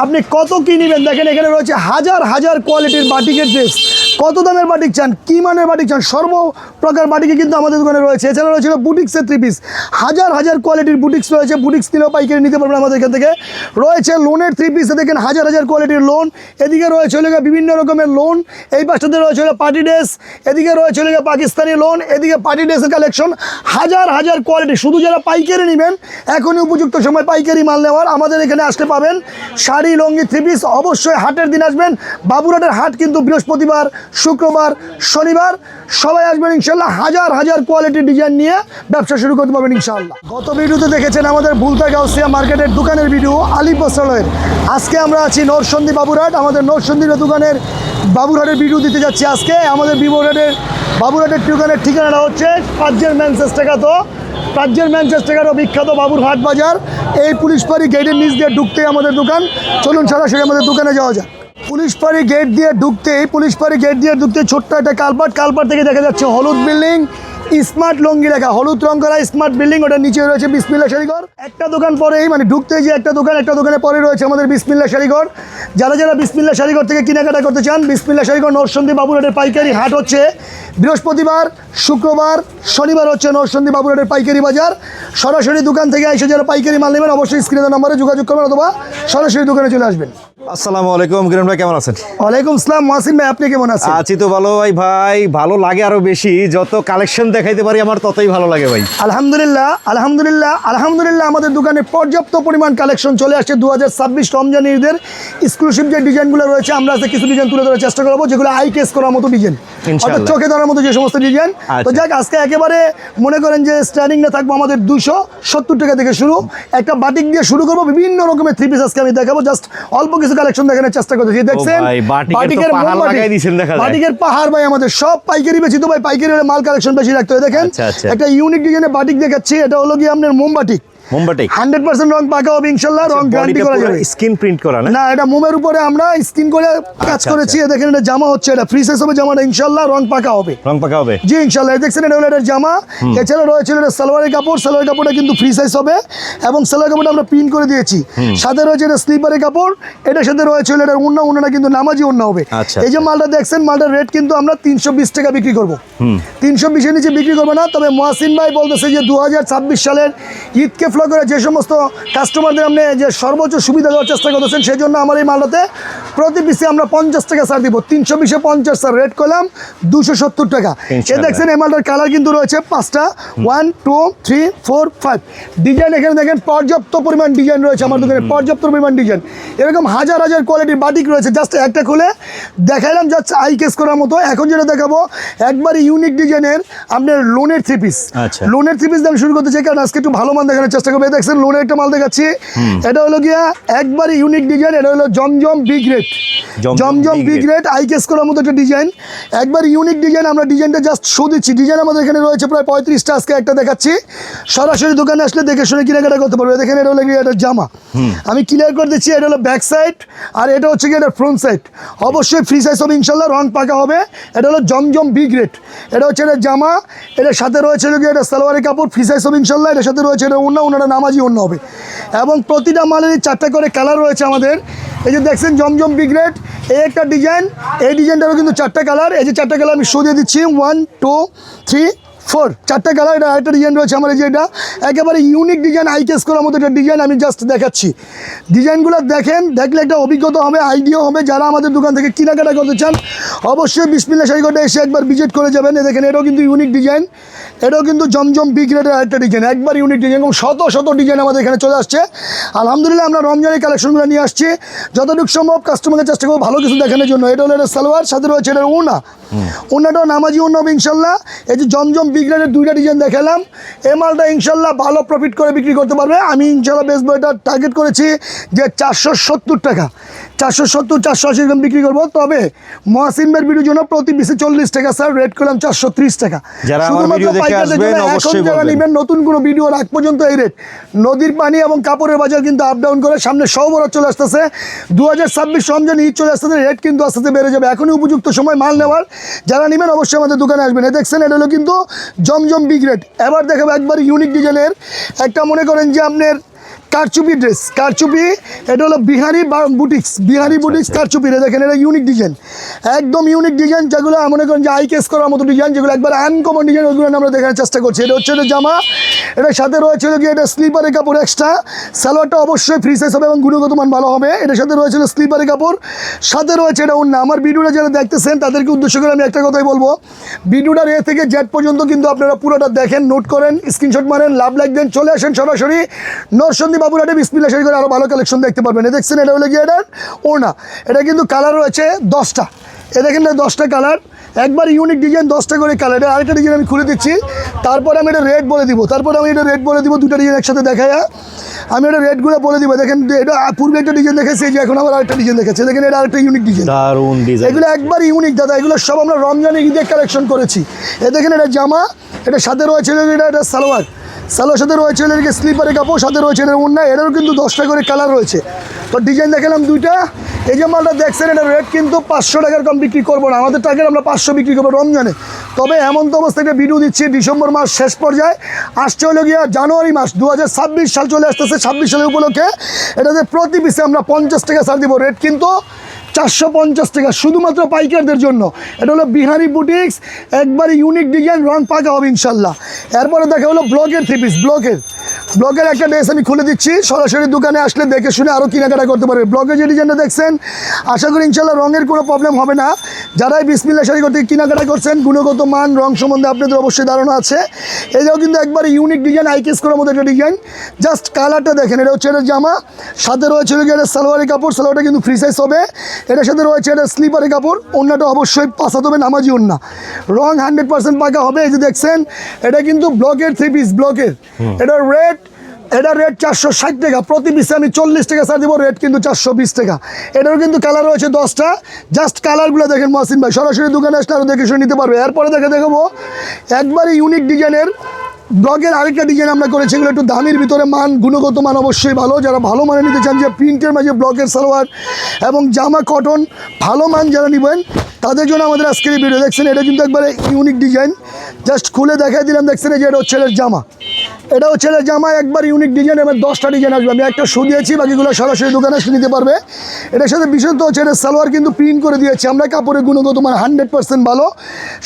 আপনি কত কি নেবেন দেখেন, এখানে রয়েছে হাজার হাজার কোয়ালিটির বাটিকের ড্রেস। কত দামের বাটিক চান, কী মানের বাটিক চান, সর্বপ্রকার বাটিকে কিন্তু আমাদের দোকানে রয়েছে। এছাড়া রয়েছে বুটিক্সের 3 পিস, হাজার হাজার কোয়ালিটির বুটিক্স রয়েছে। বুটিক্স কিনেও পাইকারি নিতে পারবেন আমাদের এখান থেকে। রয়েছে লোনের 3 পিসে দেখেন হাজার হাজার কোয়ালিটির লোন। এদিকে রয়েছে বিভিন্ন রকমের লোন। এই পাশটাতে রয়েছে পার্টি ড্রেস, এদিকে রয়েছে পাকিস্তানি লোন, এদিকে পার্টি ড্রেসের কালেকশন, হাজার হাজার কোয়ালিটি। শুধু যারা পাইকারি নেবেন এখনই উপযুক্ত সময় পাইকারি মাল নেওয়ার। আমাদের এখানে আসতে পাবেন শাড়ি, লঙ্গি, 3 পিস। অবশ্যই হাটের দিন আসবেন। বাবুরহাটের হাট কিন্তু বৃহস্পতিবার, শুক্রবার, শনিবার। সবাই আসবেন ইনশাল্লাহ। হাজার হাজার কোয়ালিটির ডিজাইন নিয়ে ব্যবসা শুরু করতে পারবেন ইনশাআল্লাহ। গত ভিডিওতে দেখেছেন আমাদের ভুলতা গাউসিয়া মার্কেটের দোকানের ভিডিও, আলিফ বস্ত্রালয়ের। আজকে আমরা আছি নরসন্দী বাবুরহাট। আমাদের নরসন্দীর দোকানের বাবুরহাটের ভিডিও দিতে যাচ্ছি আজকে। আমাদের বাবুরহাটের দোকানের ঠিকানাটা হচ্ছে পাঁচজের ম্যানচেস্টার। রাজ্যের ম্যানচেস্টার বিখ্যাত বাবুরহাট বাজার। এই পুলিশপাড়ি গেটের নিচ দিয়ে ঢুকতেই আমাদের দোকান। চলুন সরাসরি আমাদের দোকানে যাওয়া যাক। পুলিশপাড়ি গেট দিয়ে ঢুকতে ছোট্ট একটা কালপাট থেকে দেখা যাচ্ছে হলুদ বিল্ডিং, স্মার্ট লঙ্গি লেখা, হলুদ রং করা স্মার্ট বিল্ডিং। ওটার নিচে রয়েছে বিসমিল্লাহ শাড়িঘর। একটা দোকান পরেই ঢুকতে যে একটা দোকানের পরে রয়েছে আমাদের বিসমিল্লাহ শাড়িঘর। যারা বিসমিল্লাহ শাড়িঘর থেকে কেনাকাটা করতে চান, বিসমিল্লাহ শাড়িঘর নরসন্দী বাবুরহাটের পাইকারি হাট হচ্ছে বৃহস্পতিবার, শুক্রবার, শনিবার হচ্ছে নরসন্দী বাবুরহাটের পাইকারি বাজার। সরাসরি দোকান থেকে এসে যারা পাইকারি মাল নেবেন অবশ্যই স্ক্রিনের নম্বরে যোগাযোগ করবেন অথবা সরাসরি দোকানে চলে আসবেন। আসসালামু আলাইকুম কিরণ ভাই, কেমন আছেন? ওয়ালাইকুম আসসালাম ওয়াসিম ভাই, আপনি কেমন আছেন? আছি তো ভালো ভাই। ভালো লাগে আরো বেশি, যত কালেকশন দেখাইতে পারি আমার ততই ভালো লাগে ভাই। আলহামদুলিল্লাহ আমাদের দোকানে পর্যাপ্ত পরিমাণ কালেকশন চলে আসছে। 2026 রমজান ঈদের এক্সক্লুসিভ যে ডিজাইনগুলো রয়েছে, আমরা আজকে কিছু ডিজাইন তুলে ধরার চেষ্টা করবো যেগুলো আই কেস করার মতো ডিজাইন, অর্থাৎ চোখে ধরার মতো যে সমস্ত ডিজাইন। তো যাক, আজকে একেবারে মনে করেন যে স্টার্টিং না থাকবো আমাদের 270 টাকা থেকে শুরু। একটা বাটিক দিয়ে শুরু করবো, বিভিন্ন রকমের 3 পিস আজকে আমি দেখাবো। জাস্ট অল্প কিছু কালেকশন দেখানোর চেষ্টা করতেছি। দেখছেন বাটিকের পাহাড় ভাই, আমাদের সব পাইকারি বেশি তো ভাই, পাইকারি হলে মাল কালেকশন বেশি রাখতে হয়। দেখেন একটা ইউনিক ডিজাইনের বাটিক দেখাচ্ছি। এটা হলো গিয়ে আপনার মোমবাটিক। 100% রং পাকা হবে ইনশাআল্লাহ, রং গ্যারান্টি করা যাবে। স্ক্রিন প্রিন্ট করা না, এটা মোমের উপরে আমরা স্ক্রিন করে কাজ করেছি। দেখেন এটা জামা হচ্ছে, এটা ফ্রি সাইজ হবে জামাটা ইনশাআল্লাহ, রং পাকা হবে জি ইনশাআল্লাহ। দেখছেন এটা হলো এটার জামা। এছাড়া রয়েছে এটা সালোয়ারের কাপড়টা কিন্তু ফ্রি সাইজ হবে এবং সালোয়ার কাপড়টা আমরা প্রিন্ট করে দিয়েছি। সাথে রয়েছে এটা স্লিপারের কাপড়, এটার সাথে রয়েছে এটার ওড়নাটা কিন্তু নামাজি ওড়না হবে। এই যে মালটা দেখছেন, মালটার রেট কিন্তু আমরা 320 টাকা বিক্রি করব। 320 এর নিচে বিক্রি করবো না। তবে মহাসিন ভাই বলতেছে যে 2026 সালের ঈদকে ফলো করে যে সমস্ত কাস্টমারদের আপনি যে সর্বোচ্চ সুবিধা দেওয়ার চেষ্টা করতেছেন, সেই জন্য আমার এই মালটাতে প্রতি পিসে আমরা 50 টাকা ছাড় দিব। 320-এ 50 স্যার, রেট করলাম 270 টাকা। এ দেখছেন এই মালটার কালার কিন্তু রয়েছে 5টা, 1 2 3 4 5 ডিজাইন। এখানে দেখেন পর্যাপ্ত পরিমাণ ডিজাইন রয়েছে আমার দোকানে, পর্যাপ্ত পরিমাণ ডিজাইন। এরকম হাজার হাজার কোয়ালিটির বাটিক রয়েছে। জাস্ট একটা খুলে দেখাইলাম, জাস্ট আই কেস করার মতো। এখন যেটা দেখাবো একবারই ইউনিক ডিজাইনের আপনার লোনের 3 পিস। লোনের 3 পিস আমি শুরু করতে চাই, কারণ আজকে একটু ভালো মান দেখানোর চেষ্টা করবো। দেখছেন লোনের একটা মাল দেখাচ্ছি। এটা হলো গিয়া একবারই ইউনিক ডিজাইন। এটা হলো জমজম বিগ রেট, জমজম বিগ রেট আই কেস করার মতো একটা ডিজাইন, একবার ইউনিক ডিজাইন। আমরা ডিজাইনটা জাস্ট শো দিচ্ছি। ডিজাইন আমাদের এখানে রয়েছে প্রায় 35টা, আজকে একটা দেখাচ্ছি। সরাসরি দোকানে আসলে দেখে শুনে কেনাকাটা করতে পারবে। দেখেন এটা হলো গিয়ে এটা জামা, আমি ক্লিয়ার করে দিচ্ছি। এটা হলো ব্যাক সাইড আর এটা হচ্ছে গিয়ে এটা ফ্রন্ট সাইড। অবশ্যই ফ্রি সাইজ হবে ইনশাল্লাহ, রং পাকা হবে। এটা হলো জমজম বিগ রেট। এটা হচ্ছে এটা জামা, এটার সাথে রয়েছে গিয়ে এটা সালোয়ারের কাপড়, ফ্রি সাইজ হবে ইনশাল্লাহ। এটার সাথে রয়েছে এটা ওড়নাটা নামাজি ওড়না হবে এবং প্রতিটা মালেরই 4টা করে কালার রয়েছে আমাদের। এই যে দেখছেন জমজম বিগ রেট, এই একটা ডিজাইন, এই ডিজাইনটারও কিন্তু 4টা কালার। এই যে 4টা কালার আমি শো দিয়ে দিচ্ছি, 1 2 3 4 4টা কালার। এটা আরেকটা ডিজাইন রয়েছে আমার, এই যে এটা একেবারে ইউনিক ডিজাইন, আই কেস করার মতো একটা ডিজাইন। আমি জাস্ট দেখাচ্ছি, ডিজাইনগুলো দেখেন, দেখলে একটা অভিজ্ঞতা হবে, আইডিয়া হবে। যারা আমাদের দোকান থেকে কেনাকাটা করতে চান অবশ্যই বিসমিল্লাহ শাড়িঘরটা এসে একবার ভিজিট করে যাবেন। দেখেন এটাও কিন্তু ইউনিক ডিজাইন, এটাও কিন্তু জমজম বিগ রেটের আরেকটা ডিজাইন, একবার ইউনিক ডিজাইন এবং শত শত ডিজাইন আমাদের এখানে চলে আসছে। আলহামদুলিল্লাহ আমরা রমজানের কালেকশনগুলো নিয়ে আসছি, যতটুকু সম্ভব কাস্টমারকে চেষ্টা করবো ভালো কিছু দেখানোর জন্য। এটা হলো এটা সালোয়ার, সাথে রয়েছে এটা ওড়নাটাও নামাজি ওড়না হবে ইনশাল্লাহ। এই যে জমজম বিগ রেটের 2টা ডিজাইন দেখালাম, এই মালটা ইনশাল্লাহ ভালো প্রফিট করে বিক্রি করতে পারবে। আমি ইনশাল্লাহ বেচবো, এটা টার্গেট করেছি যে 470 টাকা, 470 480 গ্রাম বিক্রি করবো। তবে মহাসিন ভাইয়ের ভিডিওর জন্য প্রতি পিসে 40 টাকা স্যার, রেট করলাম 430 টাকা। এখন যারা নেবেন নতুন কোনো ভিডিও রাখ পর্যন্ত এই রেট। নদীর পানি এবং কাপড়ের বাজার কিন্তু আপ ডাউন করে, সামনে সবরাত চলে আসতেছে, 2026 রমজান ঈদ চলে আসতেছে, রেট কিন্তু আস্তে আস্তে বেড়ে যাবে। এখনই উপযুক্ত সময় মাল নেওয়ার। যারা নেবেন অবশ্যই আমাদের দোকানে আসবেন। দেখছেন এটা হলো কিন্তু জমজম বিগ রেট। এবার দেখাবো একবার ইউনিক ডিজাইনের একটা, মনে করেন যে আপনার কারচুপি ড্রেস, কারচুপি, এটা হলো বিহারি বুটিক্স, বিহারি বুটিক্স কারচুপি। দেখেন এটা ইউনিক ডিজাইন, একদম ইউনিক ডিজাইন, যেগুলো মনে করেন যে আই কেস করার মতো ডিজাইন, যেগুলো একবার আনকমন ডিজাইন, ওইগুলো আমরা দেখানোর চেষ্টা করছি। এটা হচ্ছে এটা জামা, এটার সাথে রয়েছিল কি এটা স্লিপারের কাপড় এক্সট্রা, সালোয়ারটা অবশ্যই ফ্রি সাইজ হবে এবং গুণগত মান ভালো হবে। এটার সাথে রয়েছিল স্লিপারের কাপড়, সাথে রয়েছে এটা ওড়না। আমার ভিডিওটা যারা দেখতেছেন তাদেরকে উদ্দেশ্য করে আমি একটা কথাই বলবো, ভিডিওটার এ থেকে জেড পর্যন্ত কিন্তু আপনারা পুরোটা দেখেন, নোট করেন, স্ক্রিনশট মারেন, লাভ লাইক দেন, চলে আসেন সরাসরি নরসন্দী বাবুরহাটে বিসমিল্লাহ শাড়ি করে আরও ভালো কালেকশন দেখতে পারবেন। এ দেখছেন এটা হলো গিয়ে এটার ওড়না, এটা কিন্তু কালার রয়েছে 10টা, এ দেখেন না 10টা কালার, একবার ইউনিক ডিজাইন, 10টা করে কালার। এটা আরেকটা ডিজাইন আমি খুলে দিচ্ছি, তারপরে আমি এটা রেট বলে দিব, দুটো ডিজাইন একসাথে দেখায় আমি এটা রেটগুলো বলে দিব। দেখেন এটা পূর্বে একটা ডিজাইন দেখেছি, যে এখন আবার আরেকটা ডিজাইন দেখাচ্ছে, দেখেন এটা আরেকটা ইউনিক ডিজাইন, দারুন ডিজাইন, এগুলো একবার ইউনিক দাদা, এগুলো সব আমরা রমজানে ঈদে কালেকশন করেছি। এ দেখেন এটা জামা, এটা সাথে রয়েছে এটা সালোয়ার, সালোয়ার সাথে রয়েছে এটাকে স্লিপারের কাপড়, সাথে রয়েছে এটা ওড়না, এটারও কিন্তু 10টা করে কালার রয়েছে। তো ডিজাইন দেখালাম দুইটা। এই যে মালটা দেখছেন এটা রেট কিন্তু 500 টাকার কম বিক্রি করবো না, আমাদের টাকার আমরা 500 বিক্রি করবো রমজানে। তবে এমন তো অবস্থায় একটা ভিডিও দিচ্ছি, ডিসেম্বর মাস শেষ পর্যায়ে আসছে হলো গিয়া জানুয়ারি মাস, 2026 সাল চলে আসতেছে, 26 সালের উপলক্ষে এটাতে প্রতি পিসে আমরা 50 টাকা ছাড় দিব, রেট কিন্তু 450 টাকা শুধুমাত্র পাইকারদের জন্য। এটা হলো বিহারি বুটিক্স, একবারে ইউনিক ডিজাইন, রং পাকা হবে ইনশাল্লাহ। এরপরে দেখা হলো ব্লকের 3 পিস, ব্লকের একটা ড্রেস আমি খুলে দিচ্ছি, সরাসরি দোকানে আসলে দেখে শুনে আরও কেনাকাটা করতে পারবে। ব্লকের যে ডিজাইনটা দেখছেন, আশা করি ইনশাল্লাহ রঙের কোনো প্রবলেম হবে না। যারাই বিসমিল্লাহ শাড়ি করতে কেনাকাটা করছেন, গুণগত মান রং সম্বন্ধে আপনাদের অবশ্যই ধারণা আছে। এটাও কিন্তু একবারে ইউনিক ডিজাইন, আইকেস করার মতো একটা ডিজাইন, জাস্ট কালারটা দেখেন। এটা হচ্ছে এটা জামা, সাথে রয়েছে এটা সালোয়ারের কাপড়, সালোয়ারটা কিন্তু ফ্রি সাইজ হবে। এটার সাথে রয়েছে এটা স্লিপারের কাপড়, ওড়নাটা অবশ্যই পাঁচাতে হবে, নামাজি ওড়না, রং 100% পাকা হবে। এই যে দেখছেন এটা কিন্তু ব্লকের 3 পিস, ব্লকের এটার রেট 460 টাকা, প্রতি পিসে আমি 40 টাকা ছাড় দিব, রেট কিন্তু 420 টাকা। এটারও কিন্তু কালার রয়েছে 10টা, জাস্ট কালারগুলো দেখেন মহসিন ভাই, সরাসরি দোকানে আসলে আরও দেখে শুনে নিতে পারবে। এরপরে দেখাবো একবারে ইউনিক ডিজাইনের ব্লগের আরেকটা ডিজাইন আমরা করেছি, এগুলো একটু দামের ভিতরে, মান গুণগত মান অবশ্যই ভালো। যারা ভালো মানে নিতে চান, যে প্রিন্টের মাঝে ব্লকের সালোয়ার এবং জামা কটন ভালো মান যারা নেবেন, তাদের জন্য আমাদের আজকের এই ভিডিও। দেখছেন এটা কিন্তু একবারে ইউনিক ডিজাইন, জাস্ট খুলে দেখাই দিলাম। দেখছেন যে এটা হচ্ছে জামা, এটা হচ্ছে জামা, একবার ইউনিক ডিজাইন, এবার 10টা ডিজাইন আসবে। আমি একটা শো দিয়েছি, বাকিগুলো সরাসরি দোকানে এসে নিতে পারবে। এটার সাথে বিশেষত হচ্ছে এটা সালোয়ার কিন্তু প্রিন্ট করে দিয়েছি আমরা, কাপড়ের গুণগত মান 100% ভালো।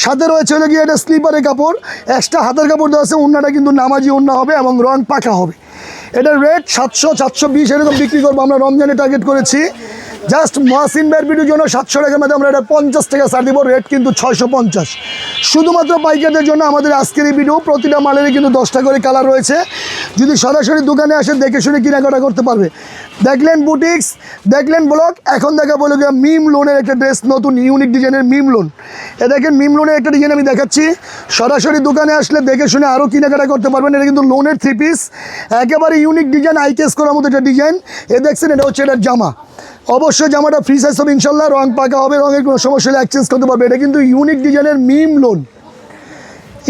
সাথে রয়েছে হলো গিয়ে এটা স্লিপারের কাপড়, এক্সট্রা হাতের কাপড় দেওয়া আছে, ওড়নাটা কিন্তু নামাজি ওড়না হবে এবং রং পাকা হবে। এটার রেট 700, 720 এরকম বিক্রি করবো, আমরা রমজানে টার্গেট করেছি। জাস্ট মহসিন ভাইয়ের ভিডিওর জন্য 700 টাকার মধ্যে আমরা এটা 50 টাকা ছাড় দিব, রেট কিন্তু 650, শুধুমাত্র পাইকারদের জন্য আমাদের আজকের এই ভিডিও। প্রতিটা মালেরই কিন্তু 10টা করে কালার রয়েছে, যদি সরাসরি দোকানে আসে দেখে শুনে কেনাকাটা করতে পারবে। দেখলেন বুটিক্স, দেখলেন ব্লক, এখন দেখা বলে গিয়ে মিম লোনের একটা ড্রেস, নতুন ইউনিক ডিজাইনের মিম লোন। এ দেখেন মিম লোনের একটা ডিজাইন আমি দেখাচ্ছি, সরাসরি দোকানে আসলে দেখে শুনে আরও কেনাকাটা করতে পারবেন। এটা কিন্তু লোনের 3 পিস, একেবারে ইউনিক ডিজাইন, আইকেস করার মতো একটা ডিজাইন। এ দেখছেন এটা হচ্ছে এটার জামা, অবশ্যই জামাটা ফ্রি সাইজ হবে ইনশাল্লাহ, রং পাকা হবে, রঙের কোনো সমস্যা হলে এক্সচেঞ্জ করতে পারবে। এটা কিন্তু ইউনিক ডিজাইনের মিম লোন,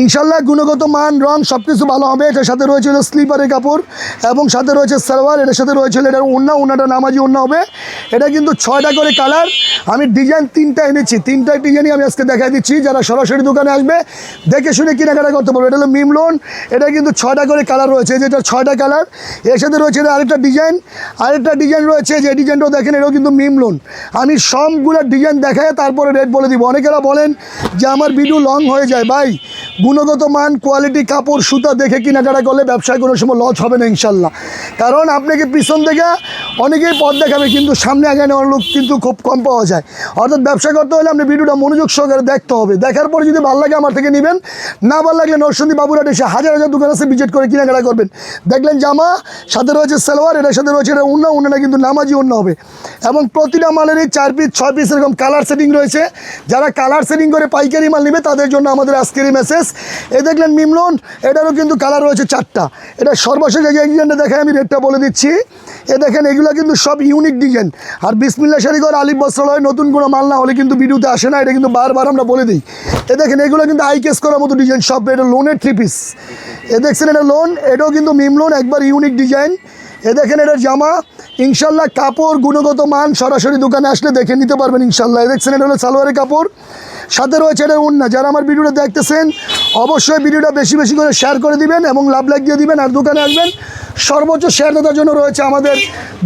ইনশাল্লাহ গুণগত মান রং সব কিছু ভালো হবে। এটার সাথে রয়েছে স্লিপারের কাপড় এবং সাথে রয়েছে সালোয়ার, এটার সাথে রয়েছে এটার ওড়নাটা নামাজি ওড়না হবে। এটা কিন্তু 6টা করে কালার, আমি ডিজাইন 3টা এনেছি, 3টা ডিজাইনই আমি আজকে দেখাই দিচ্ছি। যারা সরাসরি দোকানে আসবে দেখে শুনে কেনাকাটা করতে পারবে। এটা হলো মিম লোন, এটা কিন্তু 6টা করে কালার রয়েছে, যেটা 6টা কালার। এর সাথে রয়েছে এটা আরেকটা ডিজাইন রয়েছে, যে ডিজাইনটাও দেখেন, এটাও কিন্তু মিম লোন। আমি সবগুলো ডিজাইন দেখায় তারপরে রেট বলে দিব। অনেকেরা বলেন যে আমার ভিডিও লং হয়ে যায়, ভাই গুণগত মান, কোয়ালিটি, কাপড়, সুতা দেখে কেনাকাটা করলে ব্যবসায় কোনো সময় লস হবে না ইনশাল্লাহ। কারণ আপনাকে পিছন থেকে অনেকেই পথ দেখাবে, কিন্তু সামনে আগে নেওয়ার লোক কিন্তু খুব কম পাওয়া যায়। অর্থাৎ ব্যবসা করতে হলে আপনি ভিডিওটা মনোযোগ সহকারে দেখতে হবে, দেখার পরে যদি ভালো লাগে আমার থেকে নেবেন, না ভালো লাগলে নরসন্দী বাবুরহাট এসে হাজার দোকান আছে, ভিজিট করে কেনাকাটা করবেন। দেখলেন জামা, সাথে রয়েছে সালোয়ার, এটার সাথে রয়েছে এটা ওড়নাটা কিন্তু নামাজি ওড়না হবে। এবং প্রতিটা মালেরই 4 পিস 6 পিস এরকম কালার সেটিং রয়েছে। যারা কালার সেটিং করে পাইকারি মাল নেবে তাদের জন্য আমাদের আজকের এই মেসেজ। এই দেখলেন মিম লোন, এটারও কিন্তু কালার রয়েছে 4টা। এটা সর্বশেষ যে ডিজাইনটা দেখায় আমি রেটটা বলে দিচ্ছি। এ দেখেন এগুলো কিন্তু সব ইউনিক ডিজাইন। আর বিসমিল্লাহ শাড়িঘর আলিফ বস্ত্রালয় নতুন কোনো মাল না হলে কিন্তু ভিডিওতে আসে না, এটা কিন্তু বারবার আমরা বলে দিই। এ দেখেন এগুলো কিন্তু আইকেস করার মতো ডিজাইন সব, এটা লোনের 3 পিস। এ দেখছেন এটা লোন, এটাও কিন্তু মিম লোন, একবার ইউনিক ডিজাইন। এ দেখেন এটার জামা, ইনশাল্লাহ কাপড় গুণগত মান সরাসরি দোকানে আসলে দেখে নিতে পারবেন ইনশাল্লাহ। দেখছেন এটা হলো সালোয়ারের কাপড়, সাথে রয়েছে এটা ওড়না। যারা আমার ভিডিওটা দেখতেছেন অবশ্যই ভিডিওটা বেশি বেশি করে শেয়ার করে দিবেন এবং লাভ লাইক দিয়ে দিবেন, আর দোকানে আসবেন সর্বোচ্চ শেয়ারদাতার জন্য রয়েছে আমাদের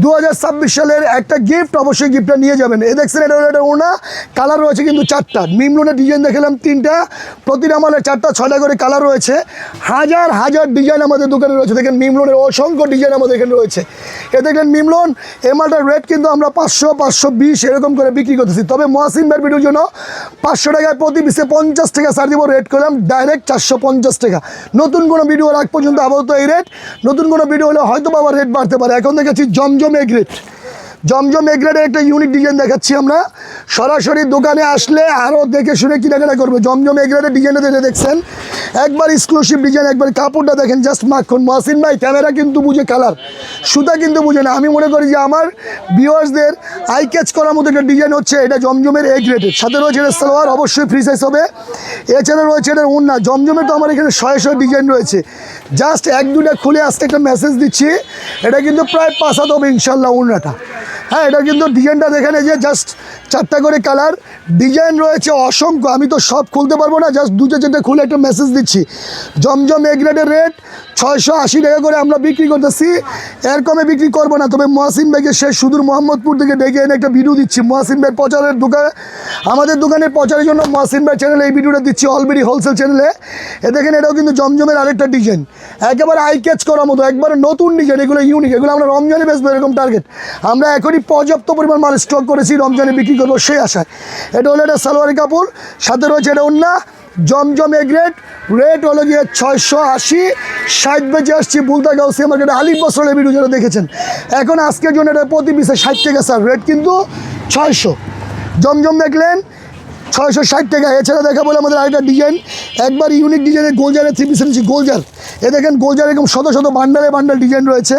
2026 সালের একটা গিফট, অবশ্যই গিফটটা নিয়ে যাবেন। এ দেখছেন এটা হলো এটা ওনা, কালার রয়েছে কিন্তু 4টা, মিমলোনের ডিজাইন দেখালাম 3টা, প্রতিটা মালের 4টা 6টা করে কালার রয়েছে, হাজার হাজার ডিজাইন আমাদের দোকানে রয়েছে। দেখেন মিমলোনের অসংখ্য ডিজাইন আমাদের এখানে রয়েছে। এ দেখেন মিমলোন, এই মালটার রেট কিন্তু আমরা 500, 520 এরকম করে বিক্রি করতেছি। তবে মহাসিন ভাইয়ের ভিডিওর জন্য 500 টাকায় প্রতি পিসে 50 টাকা ছাড় দিব, রেট করলাম ডাইরেক্ট 450 টাকা। নতুন কোনো ভিডিও আগ পর্যন্ত আপাতত এই রেট, নতুন কোনো ভিডিও হলে হয়তো আবার রেট বাড়তে পারে। এখন দেখাচ্ছি জমজম এগ রেট, জমজম এগ রেটের একটা ইউনিক ডিজাইন দেখাচ্ছি আমরা। সরাসরি দোকানে আসলে আরও দেখে শুনে কেনাকাটা করবে। জমজম এগ রেটের ডিজাইনটা যেটা দেখছেন একবার এক্সক্লুসিভ ডিজাইন, একবার কাপড়টা দেখেন জাস্ট মাখন। মহসিন ভাই ক্যামেরা কিন্তু বুঝে কালার, সুতা কিন্তু বুঝে না। আমি মনে করি যে আমার ভিউয়ার্সদের আই ক্যাচ করার মতো একটা ডিজাইন হচ্ছে এটা জমজমের এগ রেটের। সাথে রয়েছে এটা সালোয়ার, অবশ্যই ফ্রি সাইজ হবে। এছাড়া রয়েছে এটার ওড়না। জমজমের তো আমার এখানে শয়ে ডিজাইন রয়েছে, জাস্ট 1-2টা খুলে আজকে একটা মেসেজ দিচ্ছি, এটা কিন্তু প্রায় 5 হাত হবে ইনশাল্লাহ ওড়নাটা। হ্যাঁ, এটা কিন্তু ডিজাইনটা দেখেন, এই যে জাস্ট 4টা করে কালার ডিজাইন রয়েছে অসংখ্য। আমি তো সব খুলতে পারবো না, জাস্ট 2-4টা খুলে একটা মেসেজ দিচ্ছি। জমজম এগ রেটের রেট 680 টাকা করে আমরা বিক্রি করতেছি, এর কমে বিক্রি করবো না। তবে মহসিন ভাইকে সে সুদূর মোহাম্মদপুর থেকে ডেকে এনে একটা ভিডিও দিচ্ছি। মহসিন ভাইয়ের প্রচারের দোকানে, আমাদের দোকানের প্রচারের জন্য মহসিন ভাই চ্যানেলে এই ভিডিওটা দিচ্ছি, অলরেডি হোলসেল চ্যানেলে। এ দেখেন এটাও কিন্তু জমজমের আরেকটা ডিজাইন, একেবারে আই ক্যাচ করার মতো, একবারে নতুন ডিজাইন, এগুলো ইউনিক, এগুলো আমরা রমজানে বেচবো এরকম টার্গেট। আমরা এখনই পর্যাপ্ত পরিমাণ মাল স্টক করেছি, রমজানে বিক্রি করবো সেই আশায়। এটা হলো এটা সালোয়ারি কাপড়, সাথে রয়েছে এটা ওড়না। জমজম এগ রেট হলো গিয়ে 680। 60 বেজে আসছি বুলতা গাউসি মার্কেটে, আলিফ বছরের ভিডিও যারা দেখেছেন। এখন আজকের জন্য এটা প্রতি পিসে 60 টাকা স্যার, রেট কিন্তু 600। জমজম দেখলেন 660 টাকা। এছাড়া দেখা বলে আমাদের আরেকটা ডিজাইন, একবার ইউনিক ডিজাইনের গোলজারের 3 পিসের নিচ্ছি গোলজার। এ দেখেন গোলজার এরকম শত শত বান্ডালে বান্ডাল ডিজাইন রয়েছে,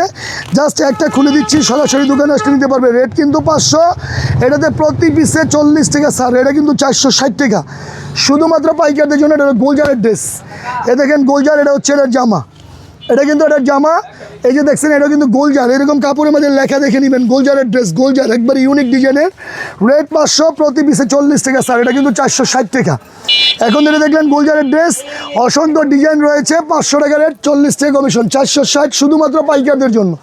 জাস্ট একটা খুলে দিচ্ছি, সরাসরি দোকানে আসতে নিতে পারবে। রেট কিন্তু 500, এটাতে প্রতি পিসে 40 টাকা স্যার, এটা কিন্তু 460 টাকা শুধুমাত্র পাইকারদের জন্য। এটা গোলজারের ড্রেস, এ দেখেন গোলজার, এটা হচ্ছে এটার জামা, এটা কিন্তু এটার জামা। এই যে দেখছেন এটা কিন্তু গোলজার, এরকম কাপড়ের মধ্যে লেখা দেখে নেবেন গোলজারের ড্রেস, গোলজার একবার ইউনিক ডিজাইনের। রেট 500, প্রতি পিসে 40 টাকা স্যার, এটা কিন্তু 460 টাকা। এখন যেটা দেখলেন গোলজারের ড্রেস, অসংখ্য ডিজাইন রয়েছে, 500 টাকা রেট, 40 টাকা কমিশন, 460 শুধুমাত্র পাইকারদের জন্য।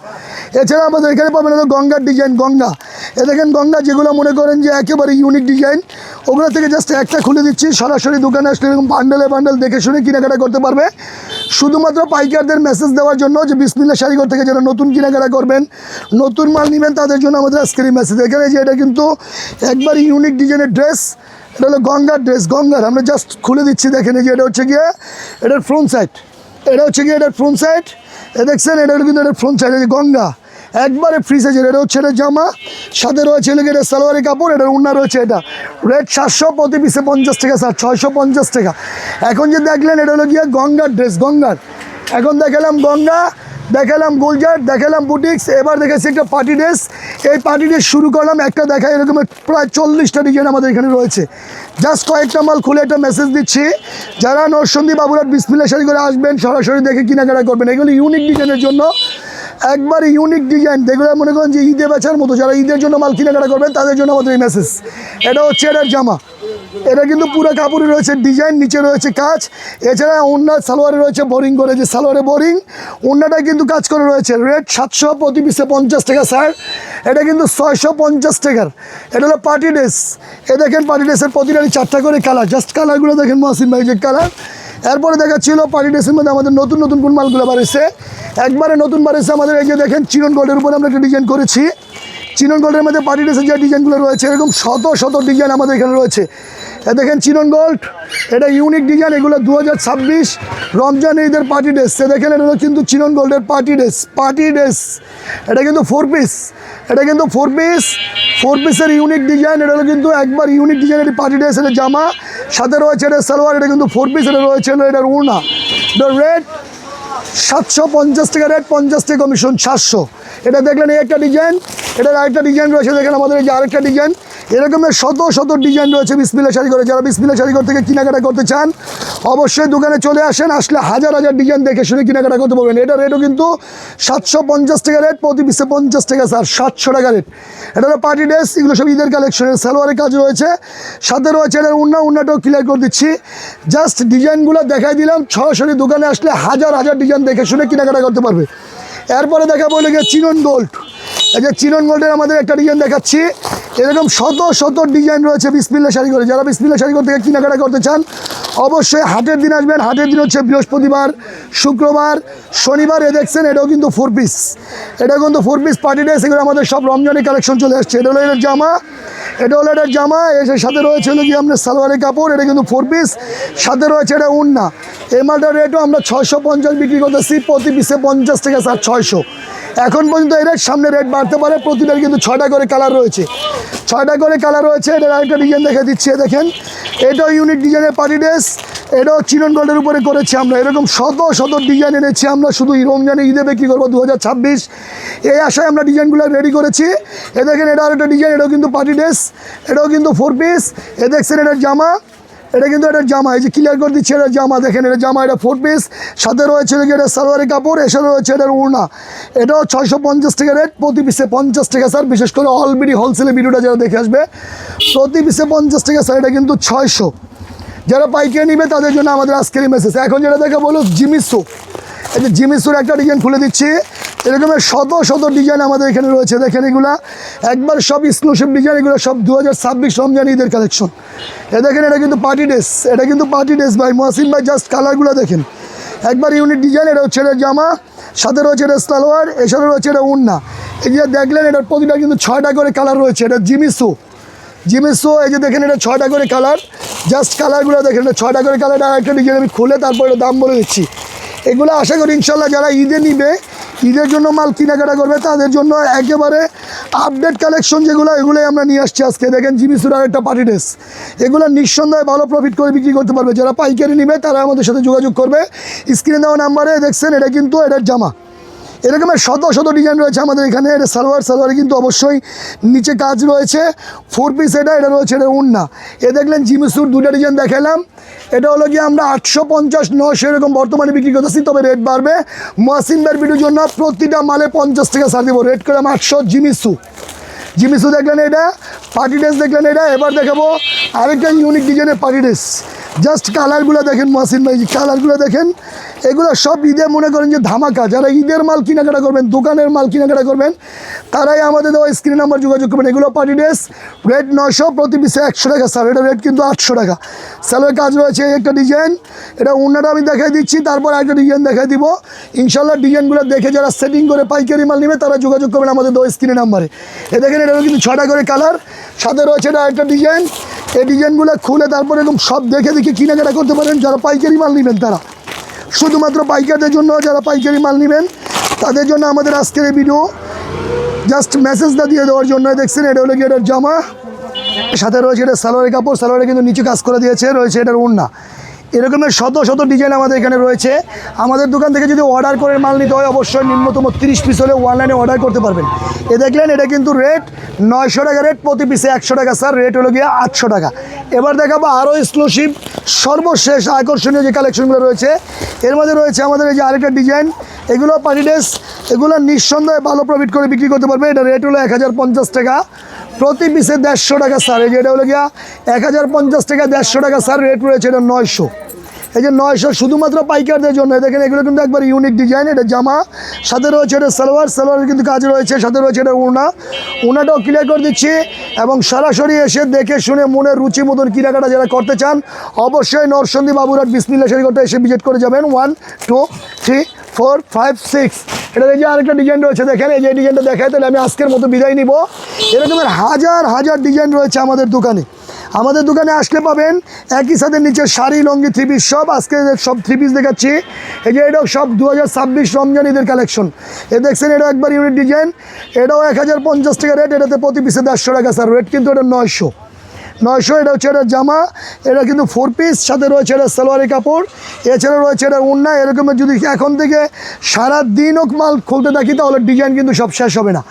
এছাড়া আমাদের এখানে পাবেন হলো গঙ্গার ডিজাইন, গঙ্গা। এ দেখেন গঙ্গা, যেগুলো মনে করেন যে একেবারে ইউনিক ডিজাইন, ওগুলো থেকে জাস্ট একটা খুলে দিচ্ছি। সরাসরি দোকানে আসলে এরকম বান্ডেলে বান্ডেল দেখে শুনে কেনাকাটা করতে পারবে। শুধুমাত্র পাইকারদের মেসেজ দেওয়ার জন্য যে বিসমিল্লাহ শাড়িঘর থেকে যারা নতুন কেনাকাটা করবেন, নতুন মাল নেবেন, তাদের জন্য আমাদের আজকের এই মেসেজ। এখানে যে এটা কিন্তু একবার ইউনিক ডিজাইনের ড্রেস, এটা হলো গঙ্গার ড্রেস, গঙ্গার। আমরা জাস্ট খুলে দিচ্ছি, দেখেন এই যে এটা হচ্ছে গিয়ে এটার ফ্রন্ট সাইড, এটা হচ্ছে গিয়ে এটার ফ্রন্ট সাইড। এ দেখছেন এটা হলো কিন্তু এটার ফ্রন্ট সাইড, এই যে গঙ্গা একবারে ফ্রি সাইজের। এটা হচ্ছে এটা জামা, সাথে রয়েছে এটা সালোয়ারি কাপড়, এটার ওড়না রয়েছে। এটা রেট 700, প্রতি পিসে 50 টাকা স্যার, 650 টাকা। এখন যে দেখলেন এটা হলো গিয়ে গঙ্গার ড্রেস, গঙ্গার। এখন দেখালাম গঙ্গা, দেখালাম গোলজার, দেখালাম বুটিক্স, এবার দেখাচ্ছি একটা পার্টি ড্রেস। এই পার্টি ড্রেস শুরু করলাম, একটা দেখা এরকম প্রায় 40টা ডিজাইন আমাদের এখানে রয়েছে। জাস্ট কয়েকটা মাল খুলে একটা মেসেজ দিচ্ছি, যারা নরসন্দী বাবুরাট বিসমিল্লাহ শাড়ি করে আসবেন, সরাসরি দেখে কেনাকাটা করবেন। এগুলো ইউনিক ডিজাইনের জন্য, একবার ইউনিক ডিজাইন, যেগুলো মনে করেন যে ঈদে বেচার মতো, যারা ঈদের জন্য মাল কেনাকাটা করবেন তাদের জন্য আমাদের এই মেসেজ। এটা হচ্ছে এটার জামা, এটা কিন্তু পুরো কাপড়ে রয়েছে ডিজাইন, নিচে রয়েছে কাজ। এছাড়া ওড়না সালোয়ারে রয়েছে বোরিং করে, যে সালোয়ারে বোরিং, ওড়নাটা কিন্তু কাজ করে রয়েছে। রেট 700, প্রতি পিসে 50 টাকা স্যার, এটা কিন্তু 650 টাকার। এটা হলো পার্টি ড্রেস। এ দেখেন পার্টি ড্রেসের প্রতিটারই 4টা করে কালার, জাস্ট কালারগুলো দেখেন মহসিন ভাই যে কালার। এরপরে দেখাচ্ছিল পার্টি ড্রেসের মধ্যে আমাদের নতুন নতুন কোন মালগুলো বাড়িয়েছে, একবারে নতুন বাড়িয়েছে আমাদের। এই যে দেখেন চিনন গোল্ডের উপরে আমরা একটা ডিজাইন করেছি, চিনন গোল্ডের মধ্যে পার্টি ড্রেসের যে ডিজাইনগুলো রয়েছে, এরকম শত শত ডিজাইন আমাদের এখানে রয়েছে। দেখেন চিনন গোল্ড, এটা ইউনিক ডিজাইন, এগুলো 2026 রমজান ঈদের পার্টি ড্রেস। দেখেন এটা কিন্তু চিনন গোল্ডের পার্টি ড্রেস, পার্টি ড্রেস। এটা কিন্তু 4 পিস, এটা কিন্তু 4 পিসের ইউনিক ডিজাইন। এটা হলো কিন্তু একবার ইউনিক ডিজাইনের পার্টি ড্রেস, এটা জামা, সাথে রয়েছে এটা সালোয়ার। এটা কিন্তু 4 পিস, এটা রয়েছে এটার ওড়না। এটা রেট 750 টাকা, রেট 50 টাকা কমিশন, 700। এটা দেখলেন এই একটা ডিজাইন, এটার আরেকটা ডিজাইন রয়েছে। দেখেন আমাদের এই যে আরেকটা ডিজাইন, এরকমের শত শত ডিজাইন রয়েছে বিসমিল্লাহ শাড়ি করে। যারা বিসমিল্লাহ শাড়ি ঘর থেকে কেনাকাটা করতে চান, অবশ্যই দোকানে চলে আসেন, আসলে হাজার হাজার ডিজাইন দেখে শুনে কেনাকাটা করতে পারবেন। এটা রেটও কিন্তু 750 টাকা রেট, প্রতি পিসে 50 টাকা স্যার, 700 টাকা রেট। এটা হলো পার্টি ড্রেস, এগুলো সব ঈদের কালেকশনের। সালোয়ারের কাজ রয়েছে, সাথে রয়েছে এটার ওড়নাটাও ক্লিয়ার করে দিচ্ছি। জাস্ট ডিজাইনগুলো দেখাই দিলাম, সরাসরি দোকানে আসলে হাজার হাজার ডিজাইন দেখে শুনে কেনাকাটা করতে পারবে। এরপরে দেখাবো হলো গিয়ে চিনন গোল্ড। এই যে চিনন গোল্ডের আমাদের একটা ডিজাইন দেখাচ্ছি, এরকম শত শত ডিজাইন রয়েছে বিসমিল্লাহ শাড়ি করে। যারা বিসমিল্লাহ শাড়ি করে থেকে কেনাকাটা করতে চান অবশ্যই হাটের দিন আসবেন। হাটের দিন হচ্ছে বৃহস্পতিবার, শুক্রবার, শনিবার। দেখছেন এটাও কিন্তু 4 পিস, এটা কিন্তু 4 পিস পার্টি ড্রেস। এগুলো আমাদের সব রমজানি কালেকশন চলে আসছে। এটা হলো এটার জামা, এটা হলো এটার জামা, এর সাথে রয়েছে হলো কি আপনার সালোয়ারের কাপড়। এটা কিন্তু 4 পিস, সাথে রয়েছে এটা উন্না। এই মালটার রেটও আমরা 650 বিক্রি করতেছি, প্রতি পিসে 50 টাকা স্যার 600। এখন পর্যন্ত এই রেট, সামনে রেট বাড়তে পারে। প্রতিটার কিন্তু 6টা করে কালার রয়েছে, 6টা করে কালার রয়েছে। এটার আরেকটা ডিজাইন দেখে দিচ্ছি, দেখেন এটাও ইউনিক ডিজাইনের পার্টি ড্রেস। এটাও চিনন গোল্ডের উপরে করেছি আমরা। এরকম শত শত ডিজাইন এনেছি আমরা, শুধু রমজানে ঈদে বিক্রি করবো 2026, এই আশায় আমরা ডিজাইনগুলো রেডি করেছি। এ দেখেন এটা আরেকটা ডিজাইন, এটাও কিন্তু পার্টি ড্রেস, এটাও কিন্তু 4 পিস। এ দেখছেন এটার জামা, এটা কিন্তু এটার জামা, এই যে ক্লিয়ার করে দিচ্ছে এটার জামা। দেখেন এটা জামা, এটা 4 পিস, সাথে রয়েছে এটা সালোয়ারের কাপড়, এর সাথে রয়েছে এটার ওড়না। এটাও 650 টাকা রেট, প্রতি পিসে 50 টাকা স্যার। বিশেষ করে অলরেডি হোলসেলে ভিডিওটা যারা দেখে আসবে, প্রতি পিসে 50 টাকা স্যার। এটা কিন্তু 600। যারা পাইকারি নেবে তাদের জন্য আমাদের আজকের মেসেজ। এখন যেটা দেখা বলো জিমিসু, এই যে জিমিসুর একটা ডিজাইন খুলে দিচ্ছি। এরকমের শত শত ডিজাইন আমাদের এখানে রয়েছে। দেখেন এগুলা একবার সব এক্সক্লুসিভ ডিজাইন, এগুলো সব 2026 রমজান ঈদের কালেকশন। এ দেখেন এটা কিন্তু পার্টি ড্রেস, এটা কিন্তু পার্টি ড্রেস ভাই মহসিন ভাই, জাস্ট কালারগুলো দেখেন একবার ইউনিক ডিজাইন। এটা হচ্ছে এটা জামা, সাথে রয়েছে এটা সালোয়ার, এর সাথে রয়েছে এটা উন্না। এই যে দেখলেন এটার প্রতিটা কিন্তু 6টা করে কালার রয়েছে। এটা জিমিসু, জিমিসু, এই যে দেখেন এটা 6টা করে কালার, জাস্ট কালারগুলো দেখেন এটা 6টা করে কালার। আর একটা ডিজাইন আমি খুলে তারপরে দাম বলে দিচ্ছি। এগুলো আশা করি ইনশাল্লাহ যারা ঈদে নিবে, ঈদের জন্য মাল কেনাকাটা করবে, তাদের জন্য একেবারে আপডেট কালেকশন যেগুলো, এগুলোই আমরা নিয়ে আসছি আজকে। দেখেন জিমিসুর আর একটা পার্টি ড্রেস, এগুলো নিঃসন্দেহে ভালো প্রফিট করে বিক্রি করতে পারবে। যারা পাইকারি নিবে তারা আমাদের সাথে যোগাযোগ করবে স্ক্রিনে দেওয়া নাম্বারে। দেখছেন এটা কিন্তু এটার জামা, এরকমের শত শত ডিজাইন রয়েছে আমাদের এখানে। এটা সালোয়ারে কিন্তু অবশ্যই নিচে কাজ রয়েছে। 4 পিস এটা রয়েছে এটা উন্না। এ দেখলেন জিমিসুর 2টা ডিজাইন দেখালাম। এটা হলো গিয়ে আমরা 850, 900 এরকম বর্তমানে বিক্রি করতেছি, তবে রেট বাড়বে মহসিন ভাইয়ের ভিডিওর জন্য। প্রতিটা মালে 50 টাকা ছাড় দেবো, রেট করে 800। জিমিসু দেখলেন এটা পার্টি ড্রেস, দেখলেন এটা। এবার দেখাবো আরেকটা ইউনিক ডিজাইনের পার্টি ড্রেস। জাস্ট কালারগুলো দেখেন মহসিন ভাই, কালারগুলো দেখেন। এগুলো সব ঈদে মনে করেন যে ধামাকা। যারা ঈদের মাল কেনাকাটা করবেন, দোকানের মাল কেনাকাটা করবেন, তারাই আমাদের দেওয়া স্ক্রিন নাম্বার যোগাযোগ করবেন। এগুলো পার্টি ড্রেস, রেট 900, প্রতি পিসে 100 টাকা স্যার। এটা রেট কিন্তু 800 টাকা। স্যালোয়ার কাজ রয়েছে এই একটা ডিজাইন, এটা অন্যটা আমি দেখাই দিচ্ছি, তারপর একটা ডিজাইন দেখাই দিব ইনশাল্লাহ। ডিজাইনগুলো দেখে যারা সেটিং করে পাইকারি মাল নেবে তারা যোগাযোগ করবেন আমাদের দেওয়া স্ক্রিনের নাম্বারে। এ দেখেন এটাও কিন্তু 6টা করে কালার, সাথে রয়েছে এটা একটা ডিজাইন। এই ডিজাইনগুলো খুলে তারপর এরকম সব দেখে কেনাকাটা করতে পারেন যারা পাইকারি মাল নেবেন তারা। শুধুমাত্র পাইকারদের জন্য, যারা পাইকারি মাল নেবেন তাদের জন্য আমাদের আজকের এই ভিডিও, জাস্ট মেসেজটা দিয়ে দেওয়ার জন্য। দেখছেন এটা হলো কি এটার জামা, সাথে রয়েছে এটা সালোয়ারের কাপড়, সালোয়ারে কিন্তু নিচে কাজ করে দিয়েছে, রয়েছে এটার ওড়না। এরকমের শত শত ডিজাইন আমাদের এখানে রয়েছে। আমাদের দোকান থেকে যদি অর্ডার করে মাল নিতে হয় অবশ্যই ন্যূনতম 30 পিস হলে অনলাইনে অর্ডার করতে পারবেন। এ দেখলেন এটা কিন্তু রেট 900 টাকা রেট, প্রতি পিসে 100 টাকা স্যার। রেট হলো গিয়ে 800 টাকা। এবার দেখাবো আরও এক্সক্লুসিভ সর্বশেষ আকর্ষণীয় যে কালেকশনগুলো রয়েছে। এর মধ্যে রয়েছে আমাদের এই যে আরেকটা ডিজাইন, এগুলো পার্টি ড্রেস, এগুলো নিঃসন্দেহে ভালো প্রফিট করে বিক্রি করতে পারবে। এটা রেট হলো 1050 টাকা, প্রতি পিসে 150 টাকা স্যার। এই যে এটা হলো গিয়া 1050 টাকা, 150 টাকা স্যার। রেট রয়েছে এটা 900। এই যে 900 শুধুমাত্র পাইকারদের জন্য। দেখেন এগুলো কিন্তু একবার ইউনিক ডিজাইন। এটা জামা, সাথে রয়েছে এটা সালোয়ারের কিন্তু কাজ রয়েছে, সাথে রয়েছে এটা ওড়নাটাও ক্লিয়ার করে দিচ্ছি। এবং সরাসরি এসে দেখে শুনে মনের রুচি মতন কেনাকাটা যারা করতে চান অবশ্যই নরসন্দী বাবুরহাট বিসমিল্লাহ শাড়ি ঘরটা এসে ভিজিট করে যাবেন। 1 2 3 4 5 6। এটা এই যে আরেকটা ডিজাইন রয়েছে, দেখেন এই যে ডিজাইনটা দেখায়, তাহলে আমি আজকের মতো বিদায় নিব। এরকমের হাজার হাজার ডিজাইন রয়েছে আমাদের দোকানে। আমাদের দোকানে আসলে পাবেন একই সাথে নিচে শাড়ি, লঙ্গি, 3 পিস সব। আজকে সব 3 পিস দেখাচ্ছি। এই যে এটাও সব 2026 রমজান ঈদের কালেকশন। এ দেখছেন এটা একবার ইউনিক ডিজাইন, এটাও 1050 টাকা রেট। এটাতে প্রতি পিসে 150 টাকা স্যার। রেট কিন্তু এটা 900। এটা হচ্ছে এটা জামা, এটা কিন্তু 4 পিস, সাথে রয়েছে এটা সালোয়ারের কাপড়, এছাড়া রয়েছে এটা ওড়না। এরকমের যদি এখন থেকে সারা দিনও মাল খুলতে থাকি তাহলে ডিজাইন কিন্তু সব শেষ হবে না।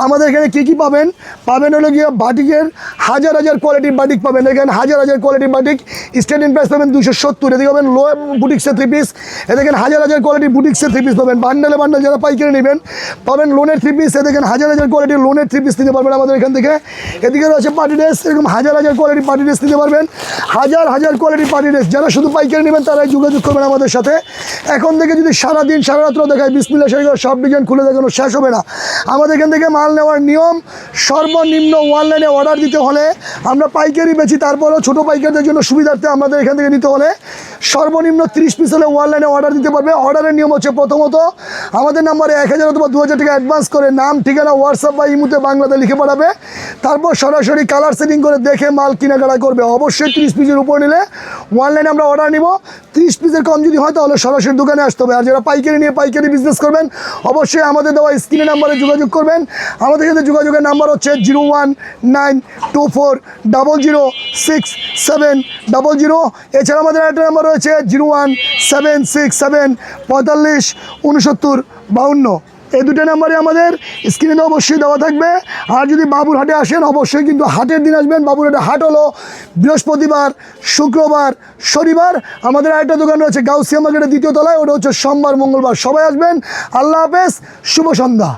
আমাদের এখানে কী পাবেন হলো গিয়ে বাটিকের হাজার হাজার কোয়ালিটির বাটিক পাবেন। এখানে হাজার হাজার কোয়ালিটির বাটিক, স্টার্টিং প্রাইস পাবেন 270। এদিকে পাবেন লো বুটিক্সের 3 পিস, এদিকে হাজার হাজার কোয়ালিটির বুটিক্সের 3 পিস পাবেন। বান্ডেলে বান্ডেল যারা পাইকারি নেবেন পাবেন লোনের 3 পিস, এদিকে হাজার হাজার কোয়ালিটির লোনের 3 পিস নিতে পারবেন আমাদের এখান থেকে। এদিকে রয়েছে পার্টি ড্রেস, এরকম হাজার হাজার কোয়ালিটি পার্টি ড্রেস নিতে পারবেন, হাজার হাজার কোয়ালিটি পার্টি ড্রেস। যারা শুধু পাইকারি নেবেন তারাই যোগাযোগ করবেন আমাদের সাথে। এখন থেকে যদি সারাদিন সারা রাত্র দেখায় বিসমিল্লাহ শাড়ি সব ডিজাইন খুলে দেখানো শেষ হবে না। আমাদের এখান থেকে মাল নেওয়ার নিয়ম, সর্বনিম্ন অনলাইনে অর্ডার দিতে হলে, আমরা পাইকারি বেচি তারপরেও ছোটো পাইকারদের জন্য সুবিধার্থে আমাদের এখান থেকে নিতে হলে সর্বনিম্ন 30 পিস হলে অনলাইনে অর্ডার দিতে পারবে। অর্ডারের নিয়ম হচ্ছে প্রথমত আমাদের নাম্বারে 1000 অথবা 2000 টাকা অ্যাডভান্স করে নাম ঠিকানা হোয়াটসঅ্যাপ বা ইমুতে বাংলাতে লিখে পাঠাবে। তারপর সরাসরি কালার সেটিং করে দেখে মাল কেনাকাটা করবে। অবশ্যই 30 পিসের উপর নিলে অনলাইনে আমরা অর্ডার নিব। 30 পিসের কম যদি হয় তাহলে সরাসরি দোকানে আসতে হবে। আর যারা পাইকারি নিয়ে পাইকারি বিজনেস করবেন অবশ্যই আমাদের দেওয়া স্ক্রিনের নাম্বারে যোগাযোগ করবেন। আমাদের সাথে যোগাযোগের নাম্বার হচ্ছে 01924006700। এছাড়া আমাদের একটা নাম্বার রয়েছে 01767456952। এই দুটো নাম্বারে আমাদের স্ক্রিনে অবশ্যই দেওয়া থাকবে। আর যদি বাবুরহাটে আসেন অবশ্যই কিন্তু হাটের দিন আসবেন। বাবুরহাটে হাট হলো বৃহস্পতিবার, শুক্রবার, শনিবার। আমাদের আরেকটা দোকান রয়েছে গাউসিয়া মার্কেটের 2য় তলায়, ওটা হচ্ছে সোমবার, মঙ্গলবার। সবাই আসবেন। আল্লাহ হাফেজ, শুভ সন্ধ্যা।